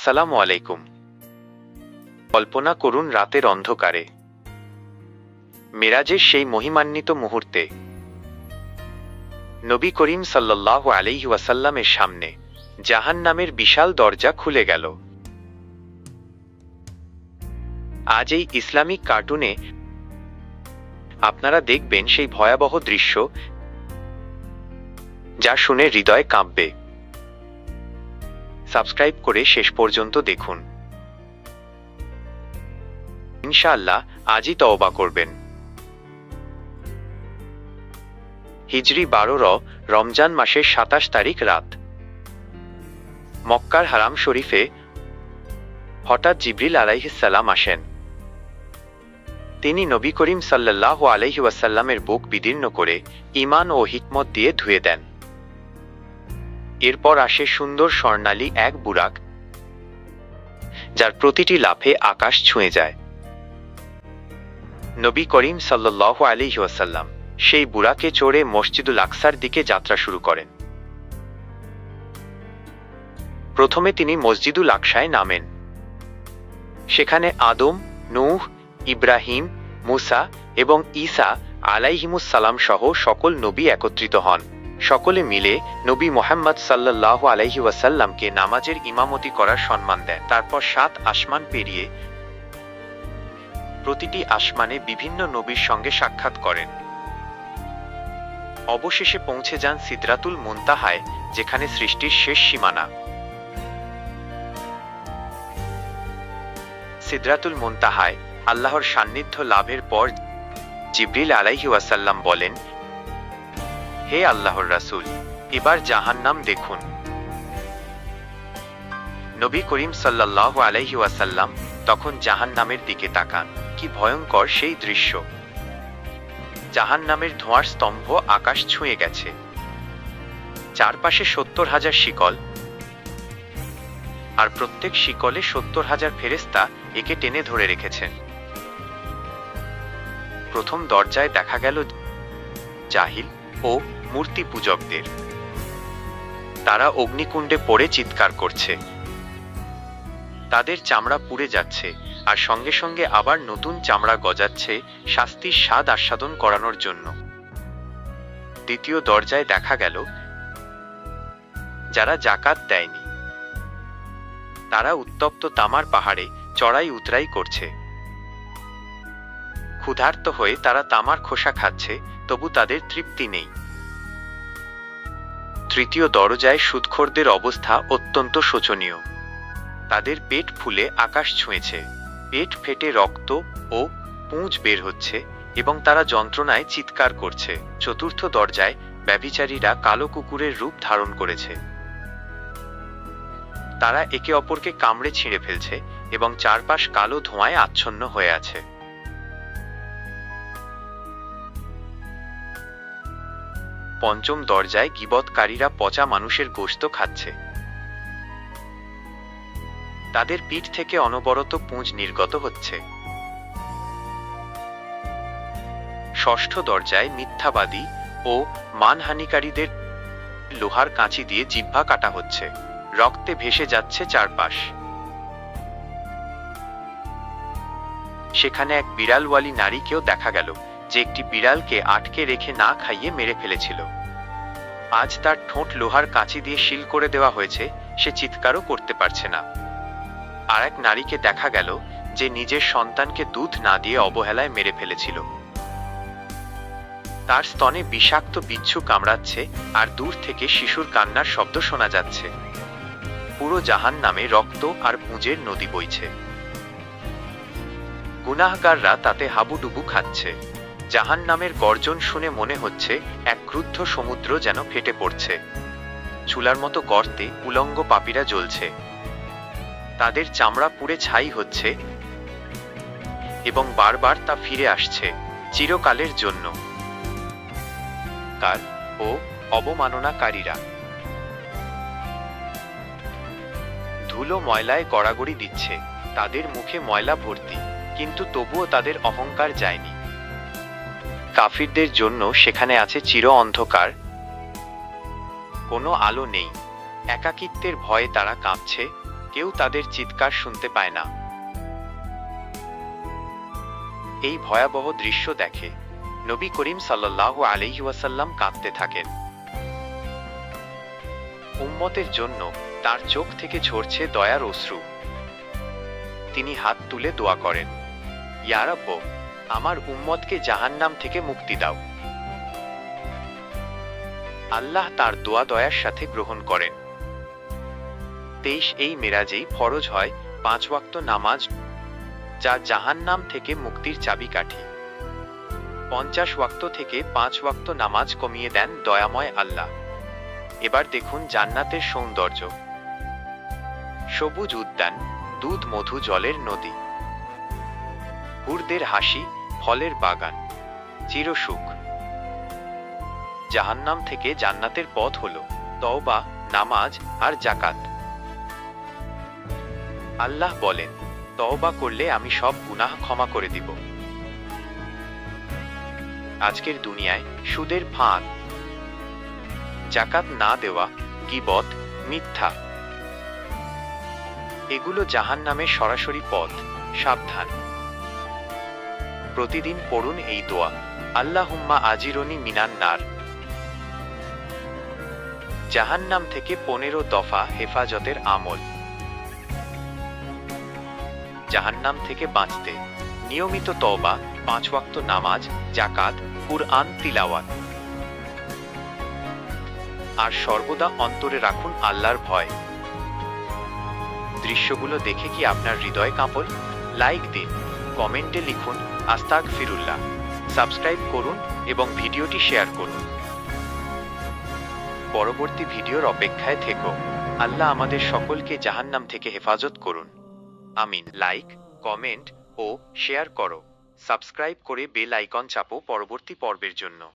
আসসালামু আলাইকুম। কল্পনা করুন রাতের অন্ধকারে মেরাজের সেই মহিমান্বিত মুহূর্তে নবী করিম সাল্লাল্লাহু আলাইহি ওয়াসাল্লামের সামনে জাহান্নামের বিশাল দরজা খুলে গেল। আজ এই ইসলামিক কার্টুনে আপনারা দেখবেন সেই ভয়াবহ দৃশ্য, যা শুনে হৃদয় কাঁপবে। সাবস্ক্রাইব করে শেষ পর্যন্ত দেখুন। ইনশাআল্লাহ আজই তওবা করবেন। হিজরি 12 রমজান মাসের 27 তারিখ রাত। মক্কার হারাম শরীফে হঠাৎ জিবরিল আলাইহিস সালাম আসেন। তিনি নবী করিম সাল্লাল্লাহু আলাইহি ওয়াসাল্লামের বুক বিদীর্ণ করে ঈমান ও হিকমত দিয়ে ধুয়ে দেন। এরপর আসে সুন্দর স্বর্ণালী এক বুরাক, যার প্রতিটি লাফে আকাশ ছুঁয়ে যায়। নবী করিম সাল্লাল্লাহু আলাইহি ওয়াসাল্লাম সেই বুরাকে চড়ে মসজিদুল আকসার দিকে যাত্রা শুরু করেন। প্রথমে তিনি মসজিদুল আকসায় নামেন। সেখানে আদম, নূহ, ইব্রাহিম, মুসা এবং ঈসা আলাইহিমুস সালাম সহ সকল নবী একত্রিত হন। সকলে মিলে নবী মুহাম্মদ সাল্লাল্লাহু আলাইহি ওয়াসাল্লামকে নামাজের ইমামতি করার সম্মান দেন। তারপর 7 আসমান পেরিয়ে প্রতিটি আসমানে বিভিন্ন নবীর সঙ্গে সাক্ষাৎ করেন। অবশেষে পৌঁছে যান সিদরাতুল মুনতাহায়, যেখানে সৃষ্টির শেষ সীমানা। সিদরাতুল মুনতাহায় আল্লাহর সান্নিধ্য লাভের পর জিবরিল আলাইহি ওয়াসাল্লাম বলেন, হে আল্লাহর রাসূল, এবার জাহান্নাম দেখুন। নবী করিম সাল্লাল্লাহু আলাইহি ওয়াসাল্লাম তখন জাহান্নামের দিকে তাকান। কি ভয়ঙ্কর সেই দৃশ্য! জাহান্নামের ধোঁয়ার স্তম্ভ আকাশ ছুঁয়ে গেছে। চারপাশে 70,000 শিকল, আর প্রত্যেক শিকলে 70,000 ফেরেশতা একে টেনে ধরে রেখেছেন। প্রথম দরজায় দেখা গেল জাহিল ও মূর্তি পূজকদের। তারা অগ্নিকুণ্ডে পড়ে চিৎকার করছে। তাদের চামড়া পুড়ে যাচ্ছে, আর সঙ্গে সঙ্গে আবার নতুন চামড়া গজাচ্ছে শাস্তির স্বাদ আস্বাদন করানোর জন্য। দ্বিতীয় দরজায় দেখা গেল যারা যাকাত দেয়নি। তারা উত্তপ্ত তামার পাহাড়ে চড়াই উতরাই করছে। ক্ষুধার্ত হয়ে তারা তামার খোসা খাচ্ছে, তবু তাদের তৃপ্তি নেই। তৃতীয় দরজায় সুদখোরদের অবস্থা অত্যন্ত শোচনীয়। তাদের পেট ফুলে আকাশ ছুঁয়েছে, পেট ফেটে রক্ত ও পুঁজ বের হচ্ছে এবং তারা যন্ত্রণায় চিৎকার করছে। চতুর্থ দরজায় ব্যভিচারীরা কালো কুকুরের রূপ ধারণ করেছে। তারা একে অপরকে কামড়ে ছিঁড়ে ফেলছে এবং চারপাশ কালো ধোঁয়ায় আচ্ছন্ন হয়ে আছে। পঞ্চম দরজায় গীবতকারীরা পচা মানুষের গোশত খাচ্ছে। তাদের পিঠ থেকে অনবরত পুঁজ নির্গত হচ্ছে। ষষ্ঠ দরজায় মিথ্যাবাদী ও মানহানিকারীদের লোহার কাঁচি দিয়ে জিহ্বা কাটা হচ্ছে। রক্তে ভেসে যাচ্ছে চারপাশ। সেখানে এক বিড়ালওয়ালী নারীকেও দেখা গেল, যে একটি বিড়ালকে আটকে রেখে না খাইয়ে মেরে ফেলেছিল। আজ তার ঠোঁট লোহার কাঁচি দিয়ে শিল করে দেওয়া হয়েছে, সে চিৎকারও করতে পারছে না। আর এক নারীকে দেখা গেল, যে নিজের সন্তানকে দুধ না দিয়ে অবহেলায় মেরে ফেলেছিল। তার স্তনে বিষাক্ত বিচ্ছু কামড়াচ্ছে, আর দূর থেকে শিশুর কান্নার শব্দ শোনা যাচ্ছে। পুরো জাহান্নামে রক্ত আর পুঁজের নদী বইছে। গুনাহগাররা তাতে হাবুডুবু খাচ্ছে। জাহান্নামের গর্জন শুনে মনে হচ্ছে এক ক্রুদ্ধ সমুদ্র যেন ফেটে পড়ছে। চুলার মতো গর্তে উলঙ্গ পাপীরা জ্বলছে। তাদের চামড়া পুড়ে ছাই হচ্ছে এবং বারবার তা ফিরে আসছে চিরকালের জন্য। কার ও অবমাননাকারীরা ধুলো ময়লায় গড়াগড়ি দিচ্ছে। তাদের মুখে ময়লা ভর্তি, কিন্তু তবুও তাদের অহংকার যায়নি। কাফিরদের জন্য সেখানে আছে চির অন্ধকার, কোনো আলো নেই। একাকিত্বের ভয়ে তারা কাঁপছে, কেউ তাদের চিৎকার শুনতে পায় না। এই ভয়াবহ দৃশ্য দেখে নবী করিম সাল্লাল্লাহু আলাইহি ওয়াসাল্লাম কাঁদতে থাকেন। উম্মতের জন্য তার চোখ থেকে ঝরছে দয়ার অশ্রু। তিনি হাত তুলে দোয়া করেন, ইয়া রাব্ব, আমার উম্মতকে জাহান্নাম থেকে মুক্তি দাও। আল্লাহ তার দোয়া দয়ার সাথে গ্রহণ করেন। 23 এই মেরাজেই ফরজ হয় 5 ওয়াক্ত নামাজ, যা জাহান্নাম থেকে মুক্তির চাবিকাঠি। 50 ওয়াক্ত থেকে 5 ওয়াক্ত নামাজ কমিয়ে দেন দয়াময় আল্লাহ। এবার দেখুন জান্নাতের সৌন্দর্য। সবুজ উদ্যান, দুধ মধু জলের নদী, হুরদের হাসি, ফলের বাগান, চিরসুখ। জাহান্নাম থেকে জান্নাতের পথ হল তওবা, নামাজ আর যাকাত। আল্লাহ বলেন, তওবা করলে আমি সব গুনাহ ক্ষমা করে দিব। আজকের দুনিয়ায় সুদের ফাঁদ, যাকাত না দেওয়া, গীবত, মিথ্যা, এগুলো জাহান্নামের সরাসরি পথ। সাবধান। প্রতিদিন পড়ুন এই দোয়া, আল্লাহুম্মা আজিরনি মিনান নার। জাহান্নাম থেকে 15 দফা হেফাজতের আমল। জাহান্নাম থেকে বাঁচতে নিয়মিত তওবা, 5 ওয়াক্ত নামাজ, যাকাত, কুরআন তিলাওয়াত। আর সর্বদা অন্তরে রাখুন আল্লাহর ভয়। দৃশ্যগুলো দেখে কি আপনার হৃদয় কাঁপল? লাইক দিন, কমেন্টে লিখুন আস্তাগফিরুল্লাহ, সাবস্ক্রাইব করুন এবং ভিডিওটি শেয়ার করুন। পরবর্তী ভিডিওর অপেক্ষায় থেকো। আল্লাহ আমাদের সকলকে জাহান্নাম থেকে হেফাজত করুন। আমিন। লাইক, কমেন্ট ও শেয়ার করো। সাবস্ক্রাইব করে বেল আইকন চাপো পরবর্তী পর্বের জন্য।